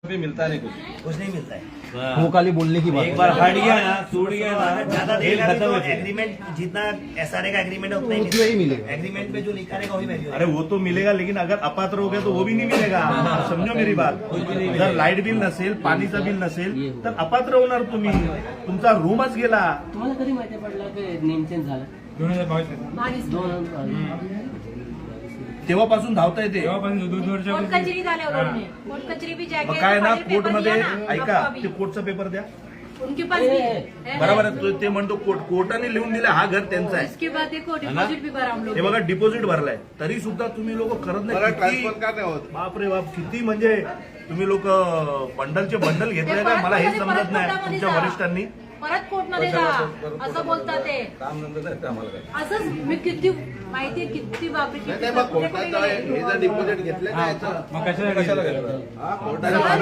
भी मिलता नहीं कुछ नहीं मिलता है। वो खाली बोलने की बात एक बार हट गया ना, टूट गया ना, ज्यादा खेल देगा खत्म तो है। एग्रीमेंट जितना एसआरए का एग्रीमेंट है उतना उतना ही मिलेगा। एग्रीमेंट पे जो लिखा रहेगा वही वैल्यू। अरे वो तो मिलेगा, लेकिन अगर अपात्र हो गया तो वो भी नहीं मिलेगा। समझो मेरी बात, जर लाईट बिल नसेल, पाणीचं बिल नसेल तर अपात्र होणार तुम्ही, तुमचा रूमच गेला। तुम्हाला कधी माहिती पडलं की नेम चेंज झालं? 2022 तेव्हापासून धावता येते। कोर्ट कचेरी झाल्या उन्होंने कोर्ट कचेरी भी जाके मग काय ना फाइल पेपर कोर्टमध्ये दिया ना, ऐका, आपका भी। ते कोर्टचा पेपर द्या। उनके पास भी है। बरोबर आहे, ते म्हणतो कोर्टाने लिहून दिला हा घर त्यांचा आहे। इसके बाद देखो डिपॉजिट भी भरा हम लोग। हे बघा डिपॉझिट भरलाय, तरी सुद्धा तुम्ही लोक करत नाही। किती- बापरे बाप, किती म्हणजे तुम्ही लोक बंडलचे बंडल घेतले का, मला हे समजत नाही तुमच्या वरिष्ठांनी। परत कोर्टमध्ये जा असं बोलतात ते। असंच मी किती माहितीये, किती बापरे किती डिपॉझिट घेतलं काय? सरळ